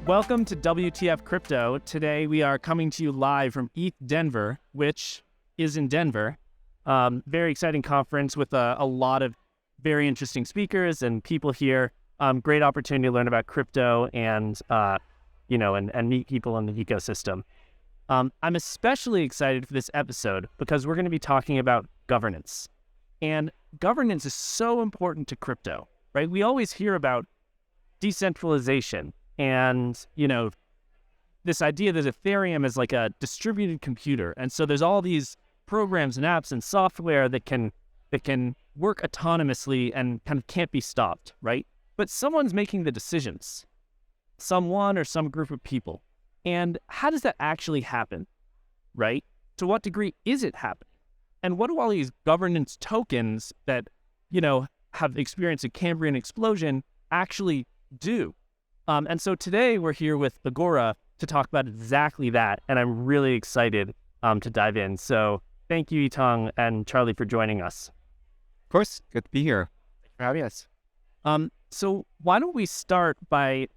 Welcome to WTF Crypto. Today we are coming to you live from EthDenver, which is in Denver. Very exciting conference with a lot of very interesting speakers and people here. Great opportunity to learn about crypto and meet people in the ecosystem. I'm especially excited for this episode because we're going to be talking about governance. And governance is so important to crypto, right? We always hear about decentralization and, this idea that Ethereum is like a distributed computer. And so there's all these programs and apps and software that can work autonomously and kind of can't be stopped, right? But someone's making the decisions, someone or some group of people. And how does that actually happen, right? To what degree is it happening? And what do all these governance tokens that, have experienced a Cambrian explosion actually do? And so today we're here with Agora to talk about exactly that. And I'm really excited to dive in. So thank you, Yitong and Charlie, for joining us. Of course. Good to be here. Thanks for having us. So why don't we start by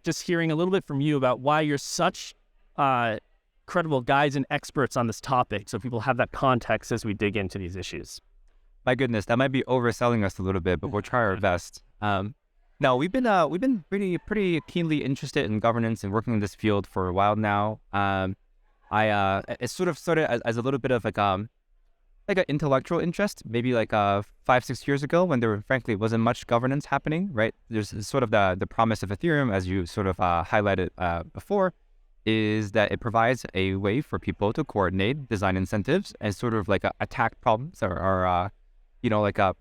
just hearing a little bit from you about why you're such credible guides and experts on this topic, so people have that context as we dig into these issues. My goodness, that might be overselling us a little bit, but we'll try our best. No, we've been pretty keenly interested in governance and working in this field for a while now. It sort of started as a little bit of like an intellectual interest, maybe 5-6 years ago when there frankly wasn't much governance happening, right? There's sort of the promise of Ethereum, as you sort of highlighted before, is that it provides a way for people to coordinate design incentives and sort of attack problems or a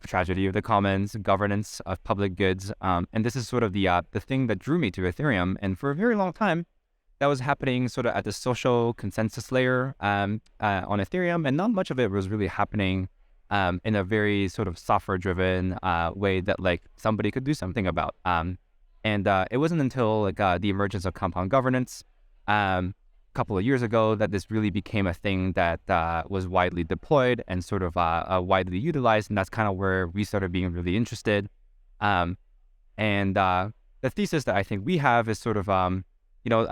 tragedy of the commons, governance of public goods. And this is sort of the thing that drew me to Ethereum. And for a very long time, that was happening sort of at the social consensus layer on Ethereum. And not much of it was really happening in a very sort of software-driven way that somebody could do something about. And it wasn't until the emergence of compound governance a couple of years ago that this really became a thing that was widely deployed and sort of widely utilized. And that's kind of where we started being really interested. And the thesis that I think we have is sort of,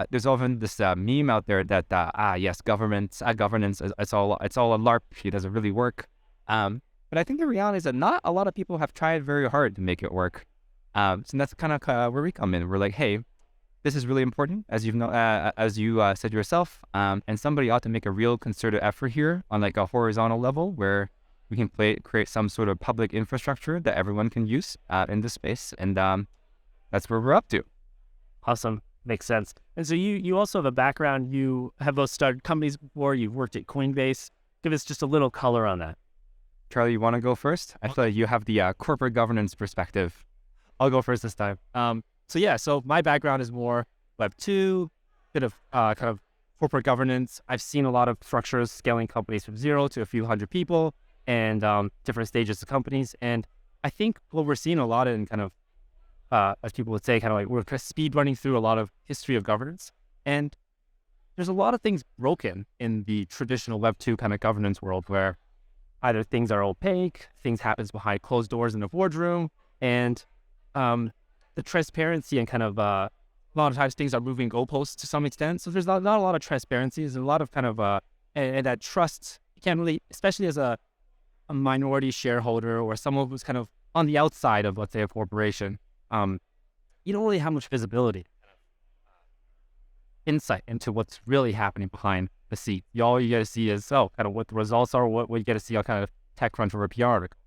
there's often this meme out there that, yes, governance, it's all a LARP. It doesn't really work. But I think the reality is that not a lot of people have tried very hard to make it work. So that's kind of where we come in. We're like, hey, this is really important, as you said yourself, and somebody ought to make a real concerted effort here on a horizontal level where we can create some sort of public infrastructure that everyone can use in this space, and that's where we're up to. Awesome, makes sense. And so you also have a background. You have both started companies before. You've worked at Coinbase. Give us just a little color on that. Charlie, you want to go first? I feel like you have the corporate governance perspective. I'll go first this time. So my background is more Web 2, bit of kind of corporate governance. I've seen a lot of structures scaling companies from 0 to a few hundred people and different stages of companies. And I think what we're seeing a lot in kind of, as people would say, kind of we're speed running through a lot of history of governance. And there's a lot of things broken in the traditional Web 2 kind of governance world where either things are opaque, things happens behind closed doors in a boardroom, and the transparency and kind of a lot of times things are moving goalposts to some extent. So there's not a lot of transparency. There's a lot of kind of and that trust, you can't really, especially as a minority shareholder or someone who's kind of on the outside of, let's say, a corporation, you don't really have much visibility, insight into what's really happening behind the scene. All you get to see is kind of what the results are, what you get to see on kind of TechCrunch or a PR article.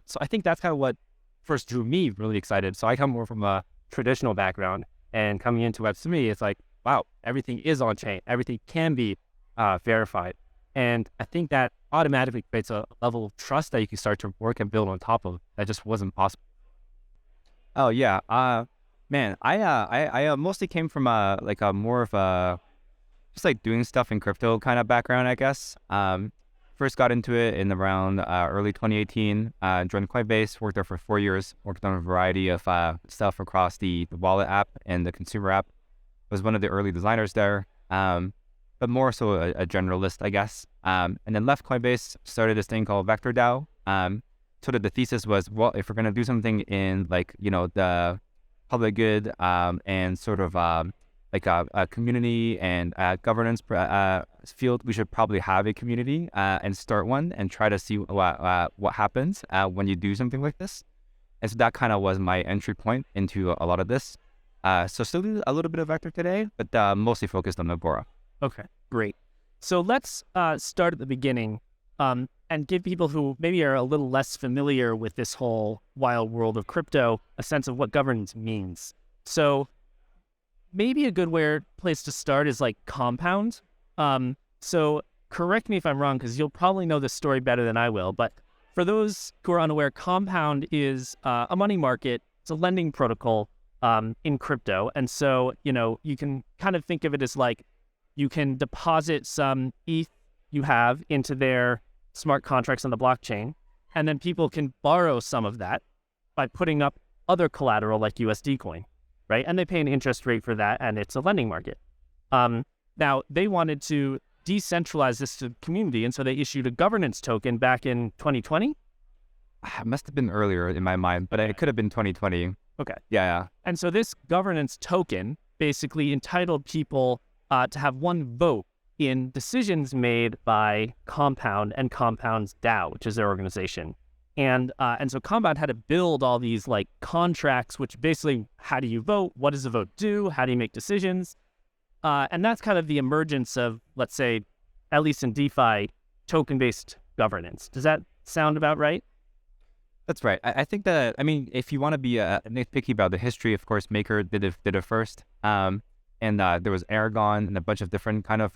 So I think that's kind of what first drew me really excited. So I come more from a traditional background, and coming into Web3, it's like, wow, everything is on chain. Everything can be verified. And I think that automatically creates a level of trust that you can start to work and build on top of that just wasn't possible. Oh yeah. Man, I mostly came from a more of a just doing stuff in crypto kind of background, I guess. First got into it in around early 2018, joined Coinbase, worked there for 4 years, worked on a variety of stuff across the wallet app and the consumer app. Was one of the early designers there, but more so a generalist, I guess. And then left Coinbase, started this thing called Vector DAO. Sort of the thesis was, well, if we're going to do something in the public good and sort of a community and governance field, we should probably have a community and start one and try to see what happens when you do something like this. And so that kind of was my entry point into a lot of this. So still a little bit of Vector today, but mostly focused on Agora. Okay, great. So let's start at the beginning and give people who maybe are a little less familiar with this whole wild world of crypto a sense of what governance means. So maybe a good place to start is like Compound. So correct me if I'm wrong, because you'll probably know this story better than I will. But for those who are unaware, Compound is a money market. It's a lending protocol in crypto. And so, you can kind of think of it as like you can deposit some ETH you have into their smart contracts on the blockchain, and then people can borrow some of that by putting up other collateral like USD coin, right? And they pay an interest rate for that, and it's a lending market. Now, they wanted to decentralize this to the community, and so they issued a governance token back in 2020. It must have been earlier in my mind, but it could have been 2020. Okay. Yeah. And so this governance token basically entitled people to have one vote in decisions made by Compound and Compound's DAO, which is their organization. And so Compound had to build all these like contracts, which basically, how do you vote? What does the vote do? How do you make decisions? And that's kind of the emergence of, let's say, at least in DeFi, token-based governance. Does that sound about right? That's right. I think that, if you want to be nitpicky about the history, of course, Maker did it first. And there was Aragon and a bunch of different kind of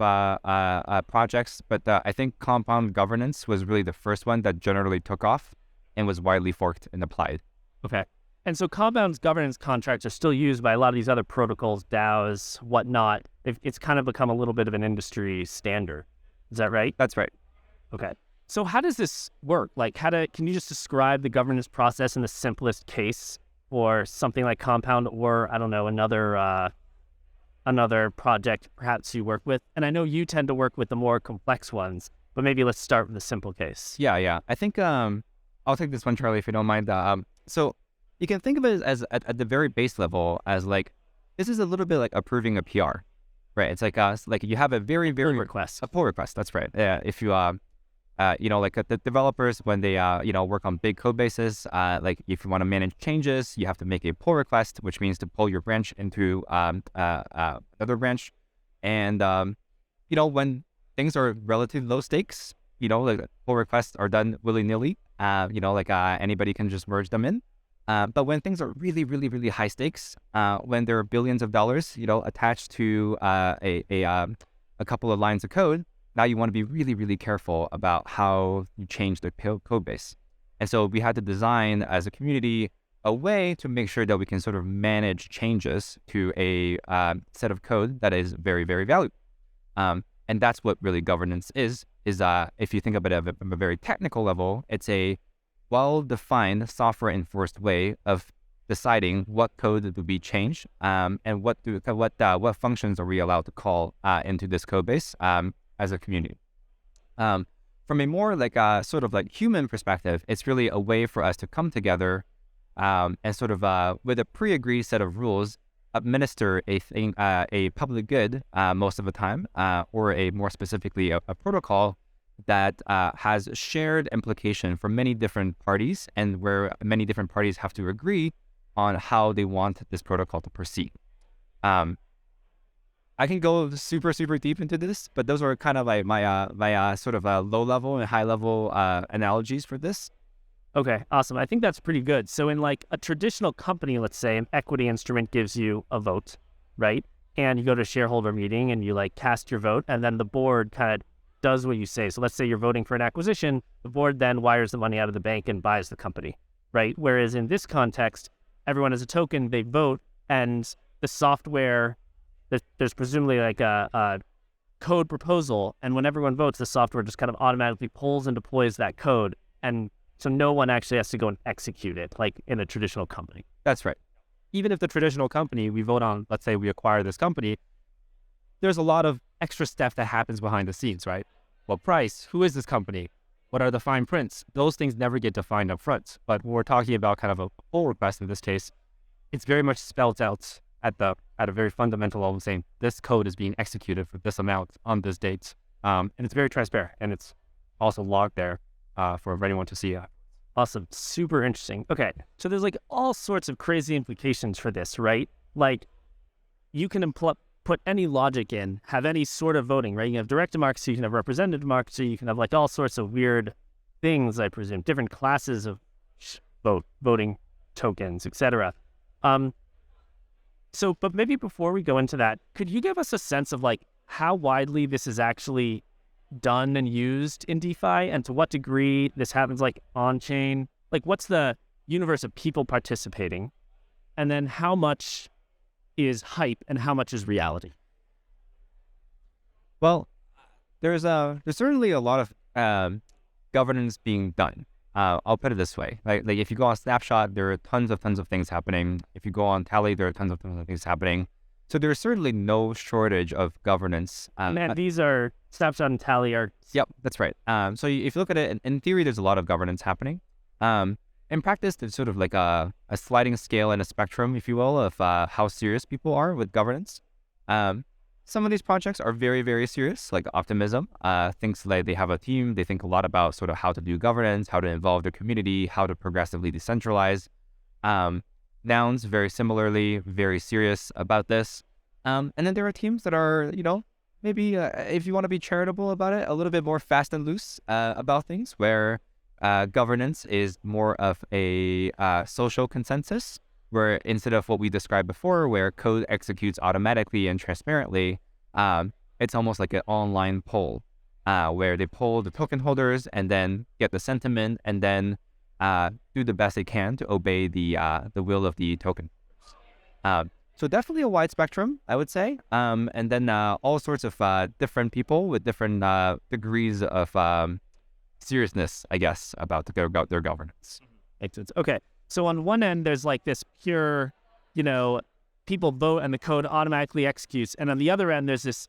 projects. But I think Compound governance was really the first one that generally took off and was widely forked and applied. Okay. And so Compound's governance contracts are still used by a lot of these other protocols, DAOs, whatnot. It's kind of become a little bit of an industry standard. Is that right? That's right. Okay. So how does this work? Like, can you just describe the governance process in the simplest case for something like Compound, or, I don't know, another project perhaps you work with? And I know you tend to work with the more complex ones, but maybe let's start with the simple case. Yeah. I think I'll take this one, Charlie, if you don't mind. So you can think of it as at the very base level as like, this is a little bit like approving a PR, right? It's like you have a very, very a pull request. That's right. Yeah. If you the developers, when they work on big code bases, like if you want to manage changes, you have to make a pull request, which means to pull your branch into another branch. And when things are relatively low stakes, like pull requests are done willy-nilly. Anybody can just merge them in. But when things are really, really, really high stakes, when there are billions of dollars, attached to a couple of lines of code, now you want to be really, really careful about how you change the code base. And so we had to design as a community a way to make sure that we can sort of manage changes to a set of code that is very, very valuable. And that's what really governance is if you think about it from a very technical level, it's a well-defined software-enforced way of deciding what code will be changed and what functions are we allowed to call into this code base as a community. From a more sort of human perspective, it's really a way for us to come together and sort of with a pre-agreed set of rules, administer a public good most of the time, or a more specifically a protocol that has shared implication for many different parties, and where many different parties have to agree on how they want this protocol to proceed. I can go super, super deep into this, but those are kind of like my sort of low level and high level analogies for this. Okay, awesome. I think that's pretty good. So in like a traditional company, let's say an equity instrument gives you a vote, right? And you go to a shareholder meeting and you cast your vote, and then the board kind of does what you say. So let's say you're voting for an acquisition, the board then wires the money out of the bank and buys the company, right? Whereas in this context, everyone has a token, they vote, and the software, there's presumably a code proposal, and when everyone votes, the software just kind of automatically pulls and deploys that code, and so no one actually has to go and execute it like in a traditional company. That's right. Even if the traditional company we vote on, let's say we acquire this company, there's a lot of extra stuff that happens behind the scenes, right? What price? Who is this company? What are the fine prints? Those things never get defined up front. But when we're talking about kind of a pull request in this case, it's very much spelled out at a very fundamental level, saying this code is being executed for this amount on this date. And it's very transparent, and it's also logged there for anyone to see. Awesome. Super interesting. Okay. So there's like all sorts of crazy implications for this, right? Like you can put any logic in, have any sort of voting, right? You can have direct democracy, you can have representative democracy, you can have like all sorts of weird things, I presume, different classes of voting tokens, etc. But maybe before we go into that, could you give us a sense of like how widely this is actually done and used in DeFi, and to what degree this happens like on chain? Like what's the universe of people participating, and then how much is hype and how much is reality? Well, there's certainly a lot of governance being done. I'll put it this way: like if you go on Snapshot, there are tons of things happening. If you go on Tally, there are tons of things happening. So there's certainly no shortage of governance. Man, these are Snapshot and Tally are. Yep, that's right. So if you look at it, in theory, there's a lot of governance happening. In practice, there's sort of like a sliding scale and a spectrum, if you will, of how serious people are with governance. Some of these projects are very, very serious, like Optimism. Thinks like they have a team. They think a lot about sort of how to do governance, how to involve their community, how to progressively decentralize. Nouns, very similarly, very serious about this. And then there are teams that are, maybe if you want to be charitable about it, a little bit more fast and loose about things, where governance is more of a social consensus, where instead of what we described before, where code executes automatically and transparently, it's almost like an online poll, where they poll the token holders and then get the sentiment and then do the best they can to obey the will of the token. So definitely a wide spectrum, I would say. And then all sorts of different people with different degrees of seriousness, I guess, about their governance. Makes sense. Okay. So on one end, there's like this pure, people vote and the code automatically executes. And on the other end, there's this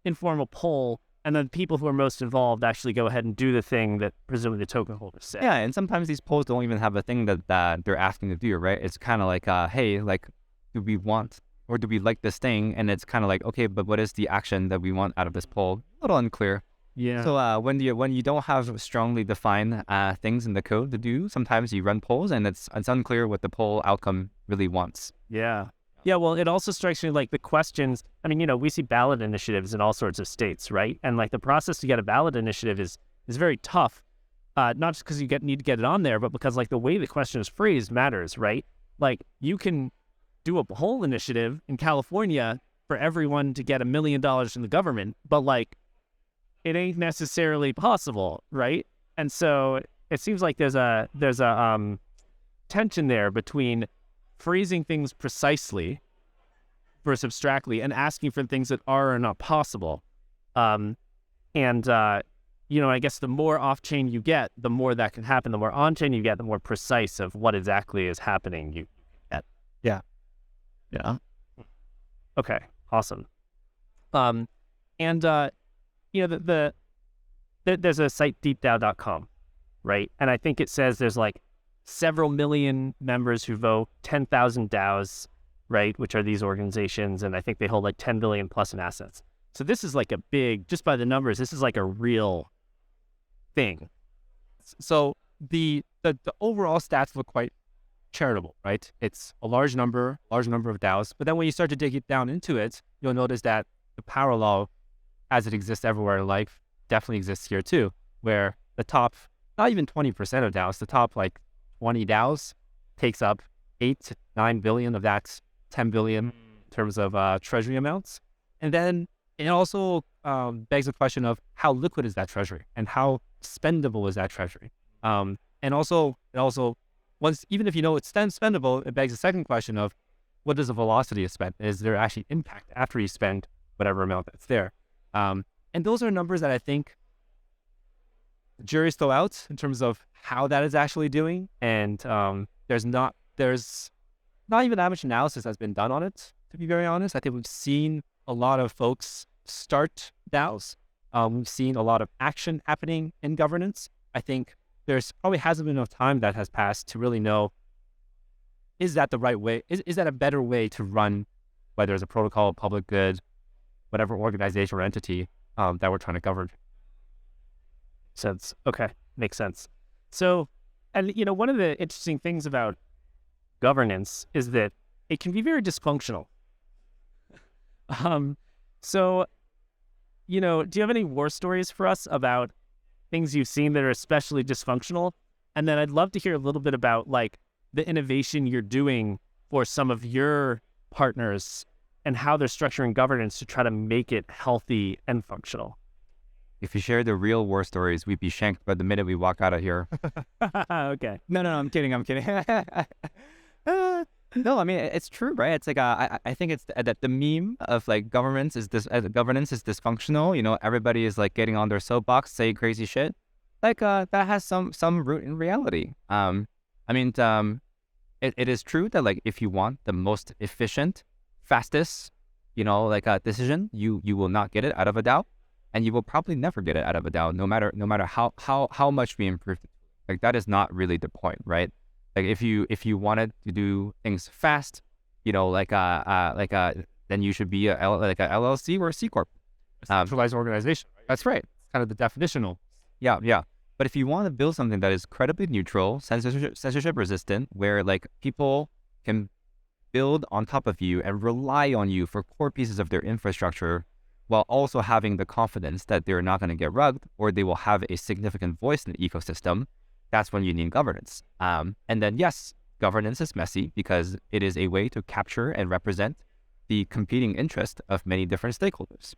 informal poll, and then people who are most involved actually go ahead and do the thing that presumably the token holders say. Yeah, and sometimes these polls don't even have a thing that they're asking to do, right? It's kind of like, hey, like, do we want or do we like this thing? And it's kind of like, okay, but what is the action that we want out of this poll? A little unclear. Yeah. So when you don't have strongly defined things in the code to do, sometimes you run polls and it's unclear what the poll outcome really wants. Yeah. Yeah, well, it also strikes me like the questions, I mean, we see ballot initiatives in all sorts of states, right? And like the process to get a ballot initiative is very tough, not just because you need to get it on there, but because like the way the question is phrased matters, right? Like you can do a whole initiative in California for everyone to get $1 million from the government, but like it ain't necessarily possible, right? And so it seems like there's a tension there between phrasing things precisely versus abstractly and asking for things that are or not possible. I guess the more off-chain you get, the more that can happen. The more on-chain you get, the more precise of what exactly is happening you get. Yeah. Yeah. Okay. Awesome. There's a site deepdao.com, right? And I think it says there's like several million members who vote, 10,000 DAOs, right? Which are these organizations. And I think they hold like 10 billion plus in assets. So this is like a big, just by the numbers, this is like a real thing. So the overall stats look quite charitable, right? It's a large number of DAOs. But then when you start to dig it down into it, you'll notice that the power law, as it exists everywhere in life, definitely exists here too, where the top, not even 20% of DAOs, the top like 20 DAOs takes up 8 to 9 billion of that 10 billion in terms of treasury amounts. And then it also begs the question of how liquid is that treasury and how spendable is that treasury. And also once, even if you know it's spendable, it begs the second question of what is the velocity of spend? Is there actually impact after you spend whatever amount that's there? And those are numbers that I think the jury's still out in terms of how that is actually doing. And there's not even that much analysis that's been done on it, to be very honest. I think we've seen a lot of folks start DAOs. We've seen a lot of action happening in governance. I think there's probably hasn't been enough time that has passed to really know, is that the right way? Is that a better way to run whether it's a protocol, public good, whatever organization or entity that we're trying to govern. Sense. Okay. Makes sense. So, and one of the interesting things about governance is that it can be very dysfunctional. So, do you have any war stories for us about things you've seen that are especially dysfunctional? And then I'd love to hear a little bit about like the innovation you're doing for some of your partners and how they're structuring governance to try to make it healthy and functional. If you share the real war stories, we'd be shanked by the minute we walk out of here. Okay. No, I'm kidding. No, I mean, it's true, right? It's like, I think it's that the meme of like governance is dysfunctional. Everybody is like getting on their soapbox, saying crazy shit. Like, that has some root in reality. It is true that like, if you want the most efficient, fastest, decision, you will not get it out of a DAO. And you will probably never get it out of a DAO, no matter how much we improve it. Like, that is not really the point, right? Like, if you wanted to do things fast, then you should be a LLC or a C corp, A centralized organization. Right? That's right. It's kind of the definitional. Yeah. But if you want to build something that is credibly neutral, censorship resistant, where like people can build on top of you and rely on you for core pieces of their infrastructure, while also having the confidence that they're not going to get rugged or they will have a significant voice in the ecosystem, that's when you need governance. And then, yes, governance is messy because it is a way to capture and represent the competing interest of many different stakeholders.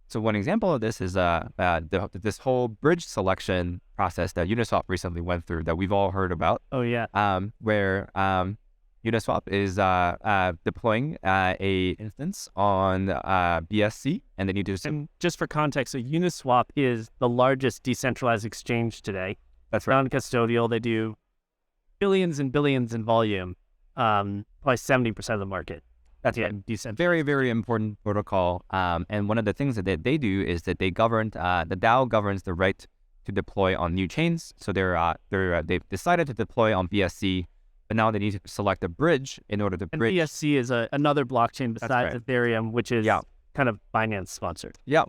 So one example of this is this whole bridge selection process that Uniswap recently went through that we've all heard about. Oh, yeah. Where Uniswap is deploying a instance on BSC, and they need to. And just for context, so Uniswap is the largest decentralized exchange today. That's right. Non-custodial. They do billions and billions in volume. Probably 70% of the market. That's right. Very, very important protocol. And one of the things that they do is that they govern. The DAO governs the right to deploy on new chains. So they've decided to deploy on BSC. But now they need to select a bridge in order to bridge. And BSC is another blockchain besides Ethereum, which is kind of Binance sponsored. Yeah.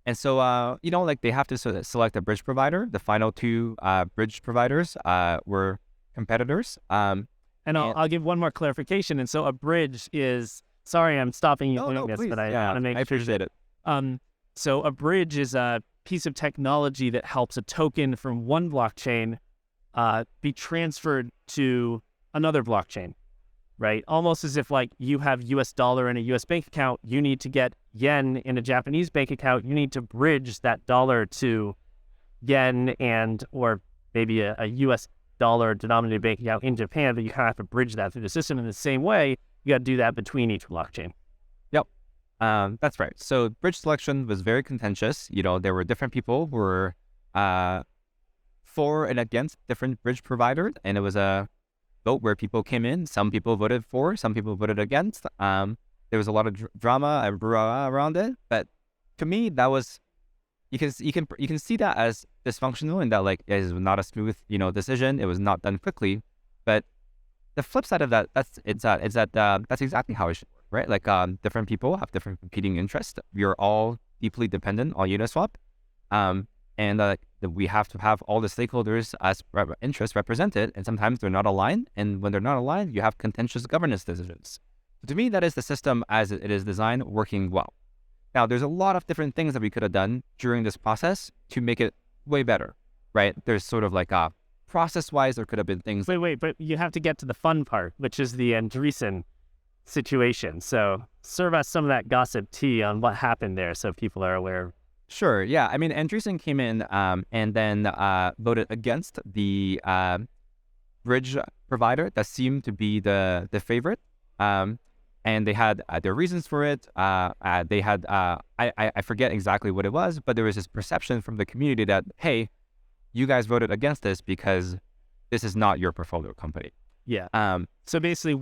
And so, they have to select a bridge provider. The final two bridge providers were competitors. And I'll give one more clarification. And so a bridge is, sorry, I'm stopping you doing this, but I want to make sure. I appreciate it. So a bridge is a piece of technology that helps a token from one blockchain be transferred to another blockchain, right? Almost as if like you have US dollar in a US bank account, you need to get yen in a Japanese bank account, you need to bridge that dollar to yen or maybe a US dollar denominated bank account in Japan, but you kind of have to bridge that through the system in the same way. You got to do that between each blockchain. Yep. That's right. So bridge selection was very contentious. There were different people who were for and against different bridge providers, and it was a vote where people came in. Some people voted for, some people voted against. There was a lot of drama and brouhaha around it, but to me, that was you can see that as dysfunctional in that like it is not a smooth decision. It was not done quickly, but the flip side of that that's exactly how it should work, right? Like different people have different competing interests. We are all deeply dependent on Uniswap, and we have to have all the stakeholders as interests represented, and sometimes they're not aligned. And when they're not aligned, you have contentious governance decisions. So to me, that is the system as it is designed working well. Now, there's a lot of different things that we could have done during this process to make it way better, right? There's sort of like process-wise, there could have been things. Wait, but you have to get to the fun part, which is the Andreessen situation. So serve us some of that gossip tea on what happened there so people are aware. Sure. Yeah. I mean, Andreessen came in and then voted against the bridge provider that seemed to be the favorite. And they had their reasons for it. They had, I forget exactly what it was, but there was this perception from the community that, hey, you guys voted against this because this is not your portfolio company. Yeah. So basically,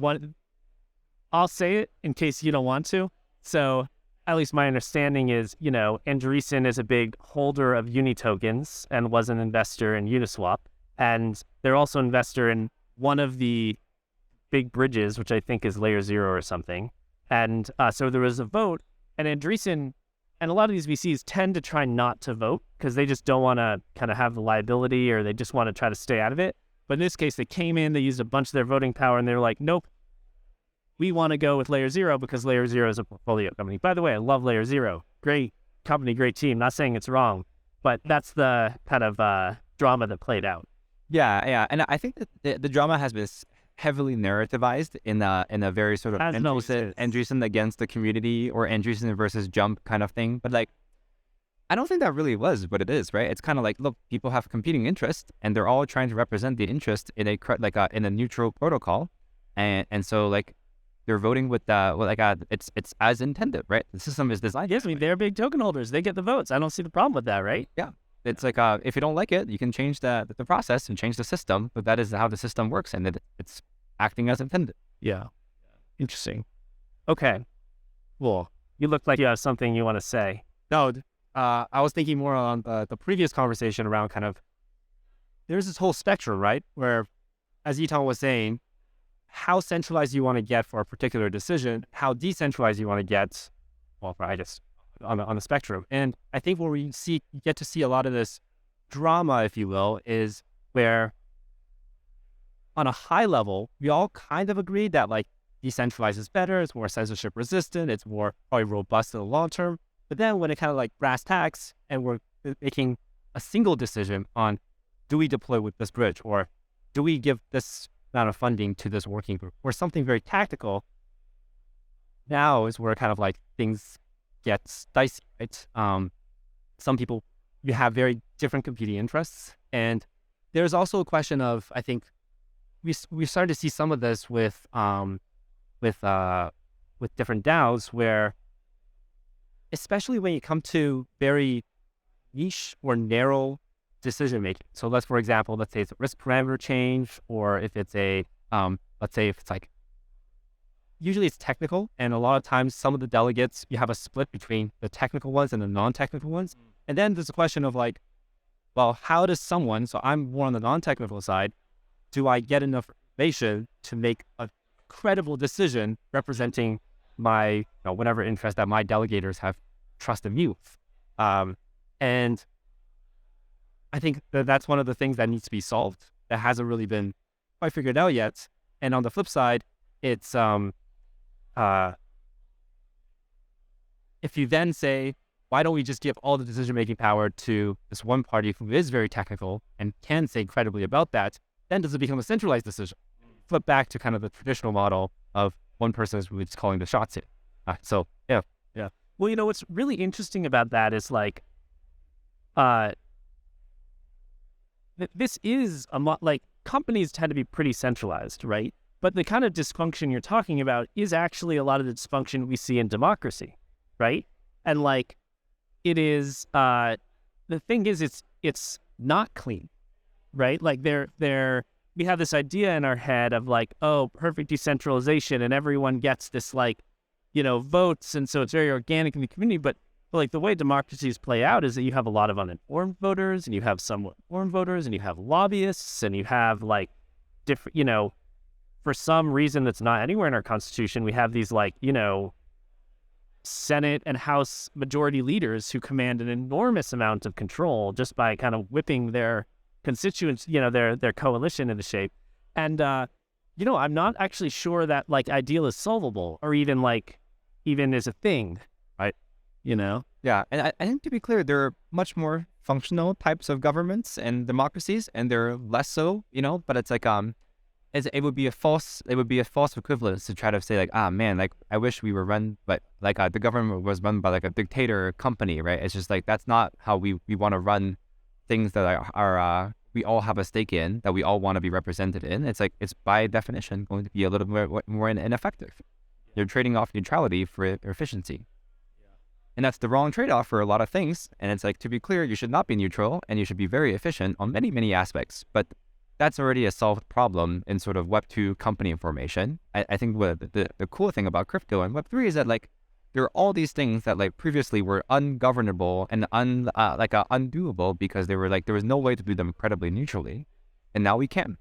I'll say it in case you don't want to. So at least my understanding is, Andreessen is a big holder of Uni tokens and was an investor in Uniswap. And they're also an investor in one of the big bridges, which I think is layer 0 or something. And so there was a vote, and Andreessen and a lot of these VCs tend to try not to vote because they just don't want to kind of have the liability, or they just want to try to stay out of it. But in this case, they came in, they used a bunch of their voting power, and they're like, nope, we want to go with Layer Zero because Layer Zero is a portfolio company. By the way, I love Layer Zero. Great company, great team. Not saying it's wrong, but that's the kind of drama that played out. Yeah. And I think that the drama has been heavily narrativized in a very sort of Andreessen against the community, or Andreessen versus Jump kind of thing. But like, I don't think that really was what it is, right? It's kind of like, look, people have competing interests, and they're all trying to represent the interest in in a neutral protocol, and so like they're voting with it's as intended, right? The system is designed. Yes, I mean, they're big token holders. They get the votes. I don't see the problem with that, right? Yeah. It's like, if you don't like it, you can change the process and change the system, but that is how the system works, and it's acting as intended. Yeah. Interesting. Okay. Cool. You look like you have something you want to say. No, I was thinking more on the previous conversation around kind of, there's this whole spectrum, right? Where, as Yitong was saying, how centralized you want to get for a particular decision, how decentralized you want to get, well, I guess, on the spectrum. And I think where we get to see a lot of this drama, if you will, is where on a high level, we all kind of agree that like decentralized is better, it's more censorship resistant, it's more probably robust in the long term. But then when it kind of like brass tacks and we're making a single decision on, do we deploy with this bridge, or do we give this amount of funding to this working group, or something very tactical, now is where kind of like things gets dicey, right? Some people, you have very different competing interests, and there's also a question of, I think we started to see some of this with different DAOs, where especially when you come to very niche or narrow decision making. So for example, let's say it's a risk parameter change, or if it's let's say if it's like, usually it's technical, and a lot of times some of the delegates, you have a split between the technical ones and the non-technical ones. And then there's a question of like, well, how does someone, so I'm more on the non-technical side, do I get enough information to make a credible decision representing my, whatever interest that my delegators have trust and view? And I think that's one of the things that needs to be solved that hasn't really been quite figured out yet. And on the flip side, it's if you then say, why don't we just give all the decision-making power to this one party who is very technical and can say credibly about that, then does it become a centralized decision? Flip back to kind of the traditional model of one person is really just calling the shots here. So, yeah. Well, what's really interesting about that is like, this is like companies tend to be pretty centralized, right? But the kind of dysfunction you're talking about is actually a lot of the dysfunction we see in democracy, right? And like, it is, the thing is, it's not clean, right? Like we have this idea in our head of like, oh, perfect decentralization, and everyone gets this like, votes, and so it's very organic in the community. But like the way democracies play out is that you have a lot of uninformed voters, and you have somewhat informed voters, and you have lobbyists, and you have like different, for some reason that's not anywhere in our constitution, we have these like, Senate and House majority leaders who command an enormous amount of control just by kind of whipping their constituents, their coalition into shape. And, I'm not actually sure that like ideal is solvable, or even is a thing, right? Yeah, and I think to be clear, there are much more functional types of governments and democracies, and they're less so, but it's like, it would be a false equivalence to try to say like, man, like I wish we were run, but like the government was run by like a dictator company, right? It's just like, that's not how we want to run things that are we all have a stake in, that we all want to be represented in. It's like, it's by definition going to be a little more ineffective. You're trading off neutrality for efficiency. And that's the wrong trade-off for a lot of things. And it's like, to be clear, you should not be neutral, and you should be very efficient on many, many aspects. But that's already a solved problem in sort of Web 2 company formation. I think the cool thing about crypto and Web 3 is that like, there are all these things that like previously were ungovernable and undoable because they were like, there was no way to do them incredibly neutrally. And now we can.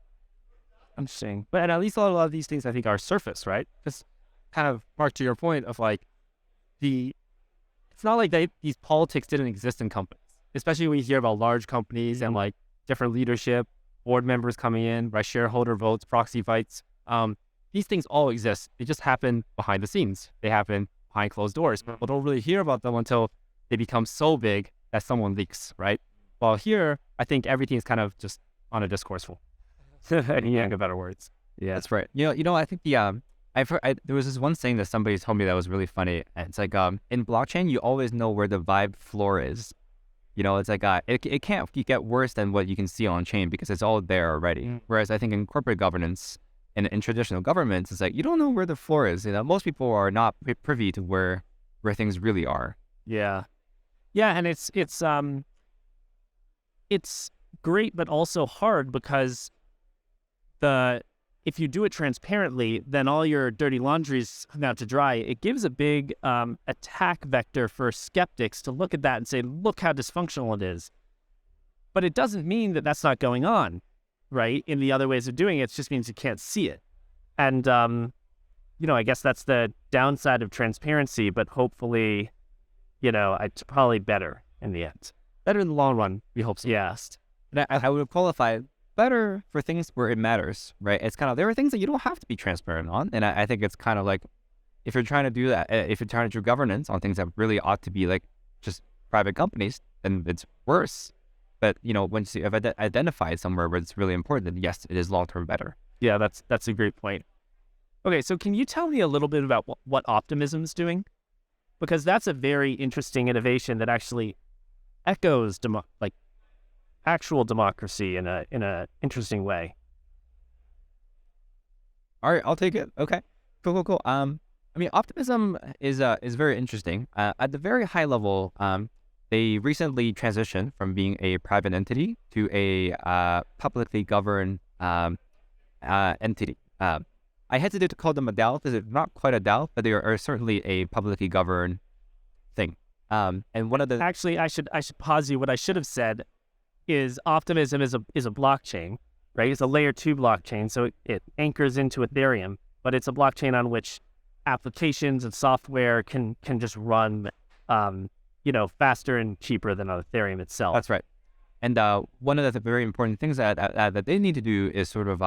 Interesting. But at least a lot of these things I think are surface, right? kind of, Mark, to your point of like it's not like these politics didn't exist in companies, especially when you hear about large companies and like different leadership, board members coming in, right? Shareholder votes, proxy fights. These things all exist. They just happen behind the scenes. They happen behind closed doors. People don't really hear about them until they become so big that someone leaks, right? While here, I think everything is kind of just on a discourse full. Yeah, better words. Yeah, that's right. I think I've heard, there was this one saying that somebody told me that was really funny. And it's like, in blockchain, you always know where the vibe floor is. It's like, it can't get worse than what you can see on chain because it's all there already. Whereas I think in corporate governance and in traditional governments, it's like, you don't know where the floor is. Most people are not privy to where things really are. Yeah. Yeah. And it's great, but also hard because if you do it transparently, then all your dirty laundry's out to dry. It gives a big attack vector for skeptics to look at that and say, look how dysfunctional it is. But it doesn't mean that that's not going on, right? In the other ways of doing it, it just means you can't see it. And, I guess that's the downside of transparency, but hopefully, it's probably better in the end. Better in the long run, we hope so. Yes. And I would qualify better for things where it matters, right? It's kind of, there are things that you don't have to be transparent on. And I think it's kind of like, if you're trying to do that, if you're trying to do governance on things that really ought to be like just private companies, then it's worse. But, once you have identified somewhere where it's really important, then yes, it is long-term better. Yeah, that's a great point. Okay, so can you tell me a little bit about what Optimism's doing? Because that's a very interesting innovation that actually echoes actual democracy in a interesting way. All right, I'll take it. Okay, cool. Optimism is very interesting. At the very high level, they recently transitioned from being a private entity to a publicly governed entity. I hesitate to call them a DAO because they're not quite a DAO, but they are certainly a publicly governed thing. And one of the actually, I should pause you. What I should have said is Optimism is a blockchain, right? It's a layer 2 blockchain, so it anchors into Ethereum, but it's a blockchain on which applications and software can just run, faster and cheaper than on Ethereum itself. That's right. And one of the very important things that they need to do is sort of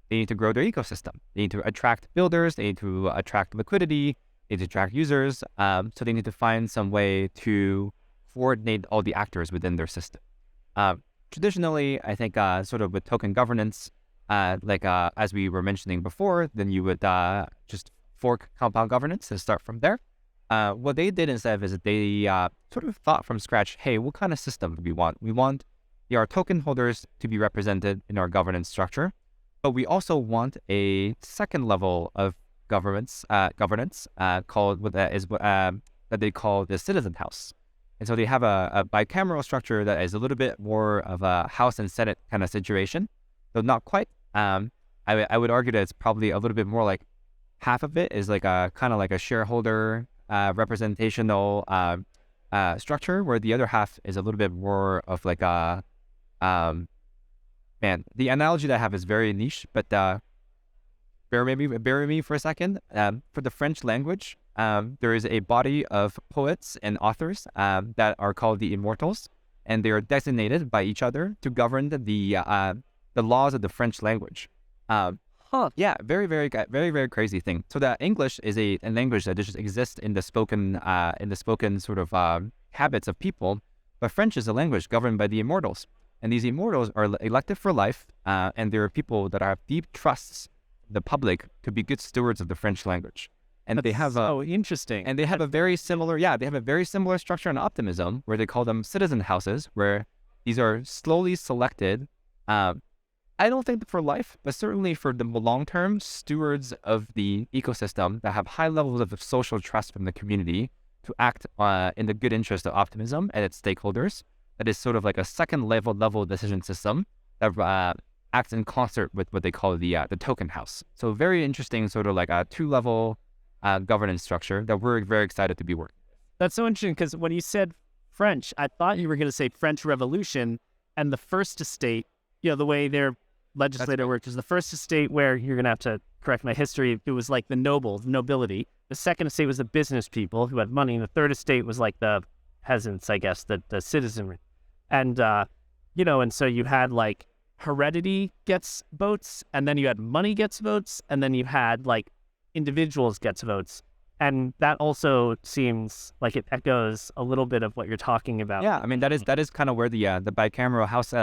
they need to grow their ecosystem. They need to attract builders. They need to attract liquidity. They need to attract users. So they need to find some way to coordinate all the actors within their system. Traditionally, I think sort of with token governance, as we were mentioning before, then you would just fork compound governance and start from there. What they did instead is that they sort of thought from scratch, hey, what kind of system do we want? We want our token holders to be represented in our governance structure, but we also want a second level of governance called that they call the citizen house. And so they have a bicameral structure that is a little bit more of a House and Senate kind of situation, though not quite. I would argue that it's probably a little bit more like half of it is like a kind of like a shareholder representational structure, where the other half is a little bit more of like a the analogy that I have is very niche, but bear with me for a second. For the French language, there is a body of poets and authors that are called the immortals, and they are designated by each other to govern the laws of the French language. Yeah, very, very, very, very crazy thing. So that English is a language that just exists in the spoken sort of habits of people, but French is a language governed by the immortals, and these immortals are elected for life, and there are people that have deep trusts in the public to be good stewards of the French language. And That's they have interesting. And they have a very similar structure in Optimism, where they call them citizen houses, where these are slowly selected. I don't think for life, but certainly for the long-term stewards of the ecosystem that have high levels of social trust from the community to act in the good interest of Optimism and its stakeholders. That is sort of like a second level decision system that acts in concert with what they call the token house. So very interesting, sort of like a 2-level governance structure that we're very excited to be working with. That's so interesting, because when you said French, I thought you were going to say French Revolution and the first estate, the way their legislator works is the first estate, where you're going to have to correct my history, it was like the nobility. The second estate was the business people who had money, and the third estate was like the peasants, I guess, the citizenry. And, and so you had like heredity gets votes, and then you had money gets votes, and then you had like individuals gets votes. And that also seems like it echoes a little bit of what you're talking about. Yeah, I mean that is kind of where the bicameral house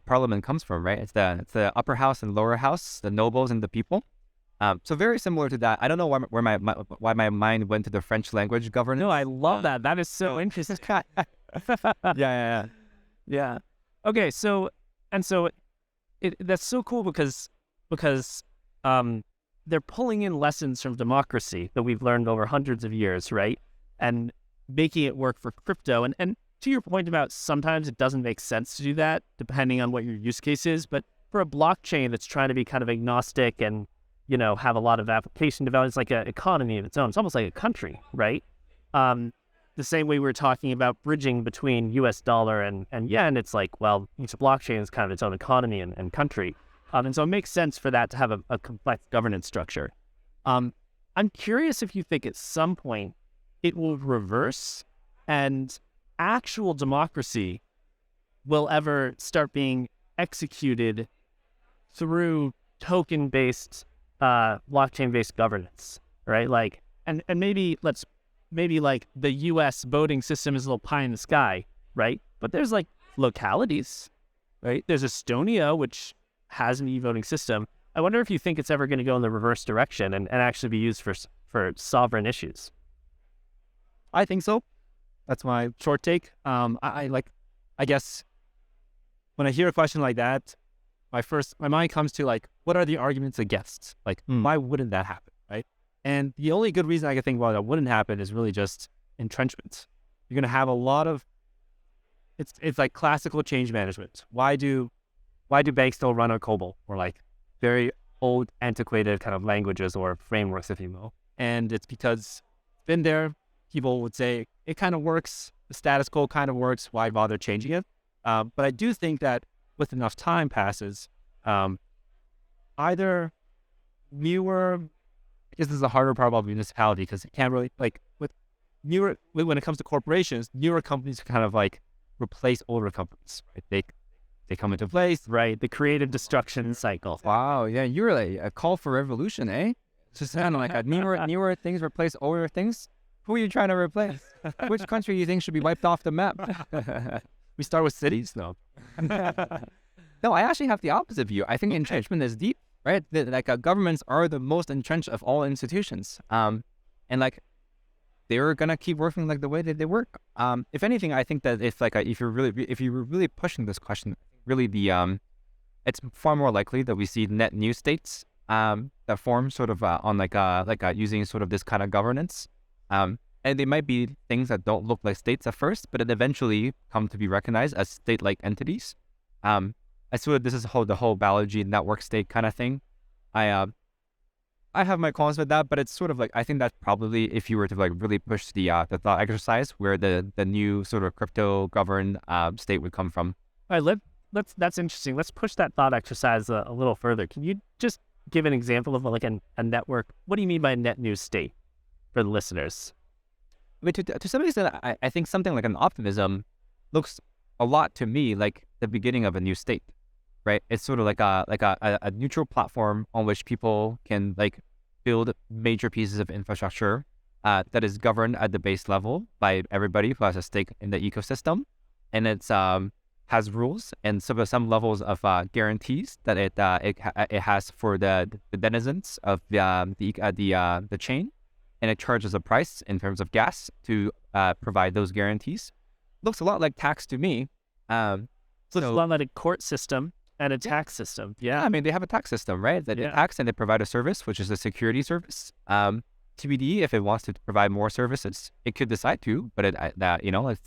parliament comes from, right? It's the upper house and lower house, the nobles and the people. So very similar to that. I don't know why my mind went to the French language governance. No, I love that. That is so interesting. Yeah. Okay, so that's so cool because they're pulling in lessons from democracy that we've learned over hundreds of years, right? And making it work for crypto. And to your point about sometimes it doesn't make sense to do that depending on what your use case is. But for a blockchain that's trying to be kind of agnostic and, have a lot of application development, it's like an economy of its own. It's almost like a country, right? The same way we're talking about bridging between US dollar and yen, it's like, well, each blockchain is kind of its own economy and country. And so it makes sense for that to have a complex governance structure. I'm curious if you think at some point it will reverse and actual democracy will ever start being executed through token-based, blockchain-based governance, right? Like, and maybe like the U.S. voting system is a little pie in the sky, right? But there's like localities, right? There's Estonia, which has an e-voting system. I wonder if you think it's ever going to go in the reverse direction and actually be used for sovereign issues. I think so. That's my short take. I guess when I hear a question like that, my mind comes to like, what are the arguments against? Like, why wouldn't that happen, right? And the only good reason I can think why that wouldn't happen is really just entrenchment. You're going to have a lot of, it's like classical change management. Why do banks still run on COBOL or like very old, antiquated kind of languages or frameworks, if you will? And it's because it's been there. People would say it kind of works. The status quo kind of works. Why bother changing it? But I do think that with enough time passes, either newer, I guess this is the harder part about municipality because it can't really, like with newer, when it comes to corporations, newer companies kind of like replace older companies, right? They come into place. Right, the creative destruction cycle. Wow, yeah, you were like a call for revolution, eh? Just sound like a newer things replace older things. Who are you trying to replace? Which country do you think should be wiped off the map? We start with cities, though. No, I actually have the opposite view. I think entrenchment is deep, right? Governments are the most entrenched of all institutions, and like they're gonna keep working like the way that they work. If anything, I think that if you're really pushing this question, really it's far more likely that we see net new states that form sort of on using sort of this kind of governance. And they might be things that don't look like states at first, but it eventually come to be recognized as state-like entities. I sort of this is the whole biology network state kind of thing. I have my qualms with that, but it's sort of like I think that's probably if you were to like really push the thought exercise where the new sort of crypto governed state would come from. All right, that's interesting. Let's push that thought exercise a little further. Can you just give an example of like a network? What do you mean by net new state for the listeners? I mean, to some extent, I think something like an optimism looks a lot to me like the beginning of a new state, right? It's sort of like a neutral platform on which people can like build major pieces of infrastructure that is governed at the base level by everybody who has a stake in the ecosystem, and it's has rules and some levels of guarantees that it has for the denizens of the chain. And it charges a price in terms of gas to provide those guarantees. Looks a lot like tax to me. Looks a lot like a court system and a tax system. Yeah, I mean, they have a tax system, right? That they tax and they provide a service, which is a security service. TBD, if it wants to provide more services, it could decide to, but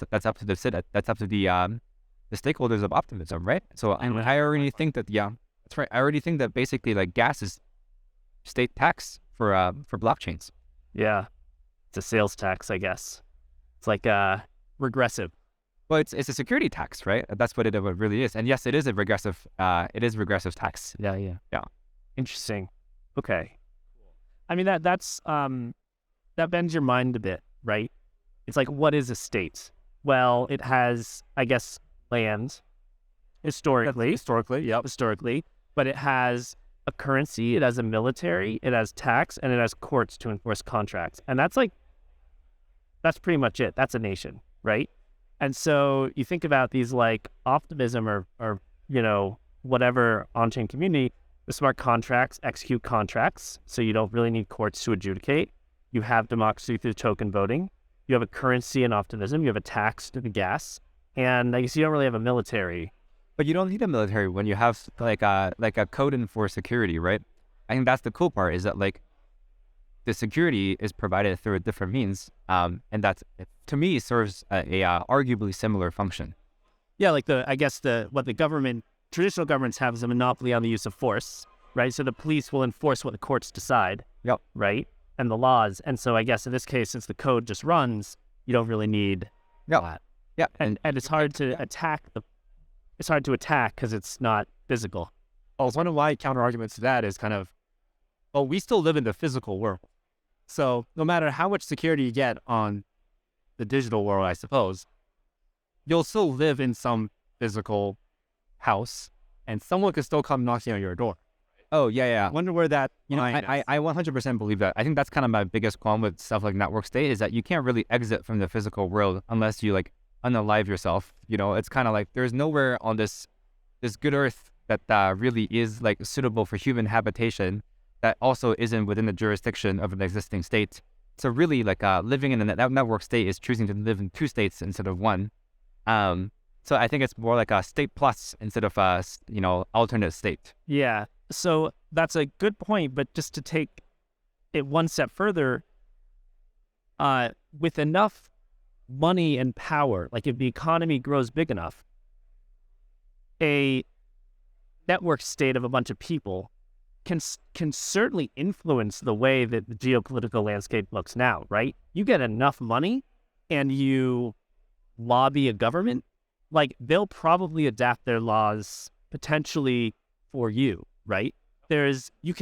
that's up to the stakeholders of optimism, right? So I already think that that's right. I already think that basically like gas is state tax for blockchains. Yeah, it's a sales tax, I guess. It's like regressive. Well, it's a security tax, right? That's what it really is. And yes, it is a regressive. It is regressive tax. Yeah. Interesting. Okay. I mean, that bends your mind a bit, right? It's like, what is a state? Well, it has, I guess, land historically, but it has a currency, it has a military, it has tax, and it has courts to enforce contracts. And that's pretty much it. That's a nation, right? And so you think about these like optimism or whatever on-chain community, the smart contracts execute contracts, so you don't really need courts to adjudicate. You have democracy through token voting. You have a currency in optimism. You have a tax to the gas, and I guess you don't really have a military. But you don't need a military when you have like a code for security, right? I think that's the cool part, is that like the security is provided through a different means, and that's, to me, serves a arguably similar function. Yeah, like what the government, traditional governments have is a monopoly on the use of force, right? So the police will enforce what the courts decide, Yep. right? And the laws. And so I guess in this case, since the code just runs, you don't really need that. Yeah. And it's hard to attack because it's not physical. Oh, one of my counter arguments to that is kind of, well, we still live in the physical world. So no matter how much security you get on the digital world, I suppose, you'll still live in some physical house, and someone could still come knocking on your door. Oh, yeah. I wonder where that line is. I 100% believe that. I think that's kind of my biggest qualm with stuff like network state, is that you can't really exit from the physical world unless you like unalive yourself. It's kind of like there's nowhere on this good earth that really is like suitable for human habitation that also isn't within the jurisdiction of an existing state. So really, like living in a network state is choosing to live in two states instead of one. So I think it's more like a state plus instead of a alternate state. Yeah. So that's a good point, but just to take it one step further, with enough money and power, like if the economy grows big enough, a network state of a bunch of people can certainly influence the way that the geopolitical landscape looks now, right? You get enough money and you lobby a government, like they'll probably adapt their laws potentially for you, right? You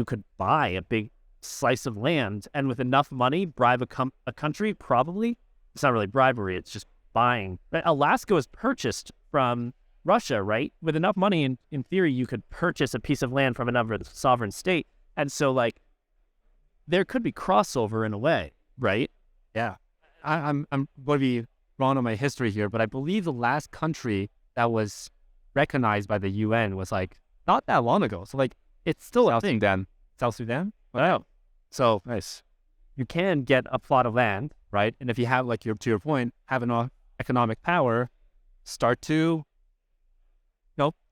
could buy a big slice of land and with enough money bribe a country. Probably it's not really bribery, it's just buying. Alaska was purchased from Russia, right? With enough money, in theory, you could purchase a piece of land from another sovereign state. And so like there could be crossover in a way, right? Yeah. I'm going to be wrong on my history here, but I believe the last country that was recognized by the UN was like not that long ago. So like it's still a thing. South Sudan? Wow. So nice. You can get a plot of land, right? And if you have, like, to your point, have enough economic power, start to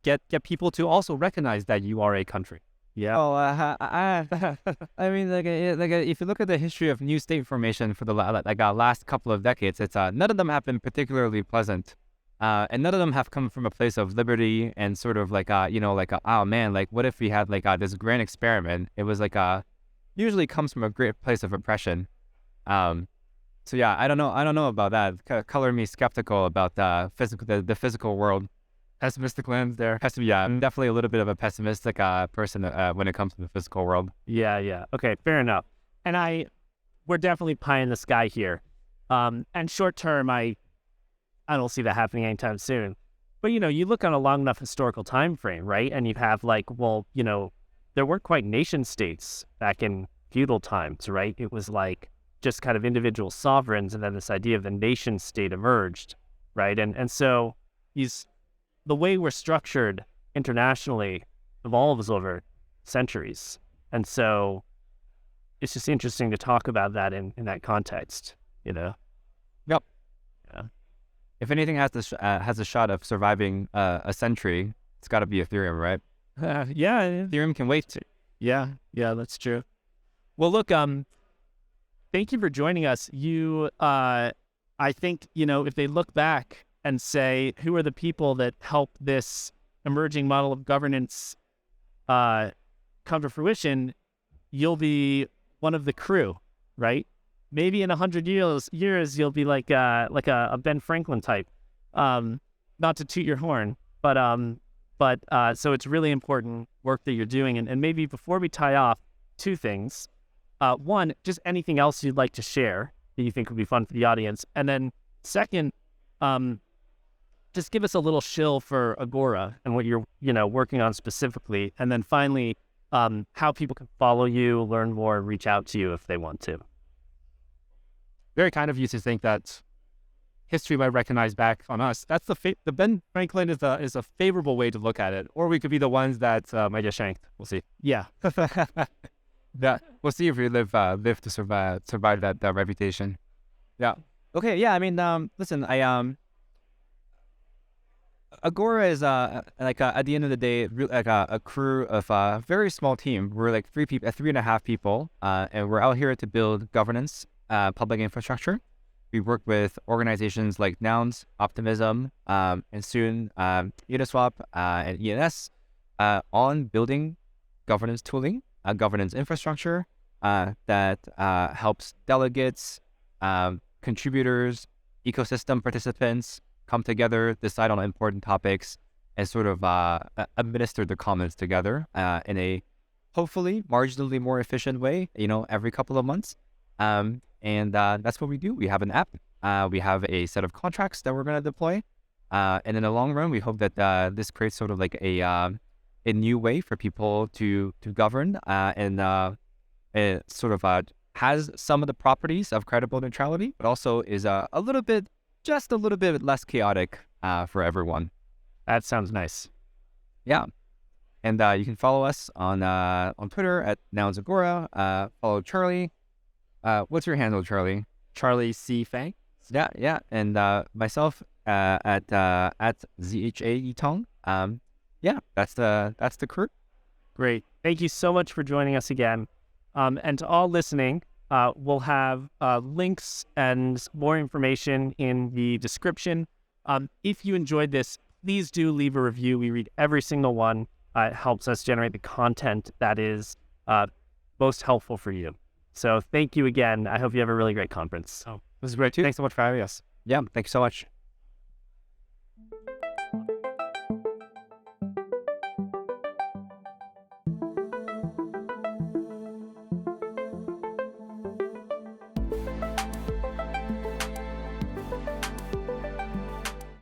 get people to also recognize that you are a country. Yeah. Oh, I mean, if you look at the history of new state formation for the last couple of decades, it's none of them have been particularly pleasant, and none of them have come from a place of liberty and sort of oh man, like what if we had this grand experiment? It was usually comes from a great place of oppression. So yeah, I don't know about that. Color me skeptical about the physical world. Pessimistic lens there. I'm definitely a little bit of a pessimistic person when it comes to the physical world. Yeah. Okay, fair enough. And we're definitely pie in the sky here. And short term, I don't see that happening anytime soon. But you look on a long enough historical time frame, right? And you have there weren't quite nation states back in feudal times, right? It was like just kind of individual sovereigns, and then this idea of the nation state emerged, right? And so the way we're structured internationally evolves over centuries. And so it's just interesting to talk about that in that context, Yep. Yeah. If anything has a shot of surviving a century, it's got to be Ethereum, right? Yeah. Ethereum can wait. Yeah, that's true. Well, look, thank you for joining us. I think, if they look back and say, who are the people that helped this emerging model of governance come to fruition, you'll be one of the crew, right? Maybe in 100 years you'll be like a Ben Franklin type. Not to toot your horn, but so it's really important work that you're doing. And maybe before we tie off, two things. One, just anything else you'd like to share that you think would be fun for the audience. And then second, just give us a little shill for Agora and what you're, working on specifically. And then finally, how people can follow you, learn more, and reach out to you if they want to. Very kind of you to think that history might recognize back on us. That's the Ben Franklin is a favorable way to look at it. Or we could be the ones that might get shanked. We'll see. Yeah. Yeah, we'll see if we live to survive that reputation. Yeah. Okay. Yeah. I mean, listen. Agora is at the end of the day, like a crew of a very small team. We're like 3.5 people, and we're out here to build governance, public infrastructure. We work with organizations like Nouns, Optimism, and soon Uniswap and ENS on building governance tooling, governance infrastructure that helps delegates, contributors, ecosystem participants come together, decide on important topics, and sort of administer the commons together in a hopefully marginally more efficient way, every couple of months. And that's what we do. We have an app. We have a set of contracts that we're going to deploy. And in the long run, we hope that this creates sort of like a new way for people to govern and it sort of has some of the properties of credible neutrality, but also is just a little bit less chaotic for everyone. That sounds nice. Yeah. And you can follow us on Twitter at Nouns Agora. Follow Charlie. What's your handle, Charlie? Charlie C. Fang. Yeah. And myself at ZHA Yitong. Yeah, that's the crew. Great. Thank you so much for joining us again. And to all listening, we'll have links and more information in the description. If you enjoyed this, please do leave a review. We read every single one. It helps us generate the content that is most helpful for you. So thank you again. I hope you have a really great conference. Oh, this is great too. Thanks so much for having us. Yeah, thank you so much.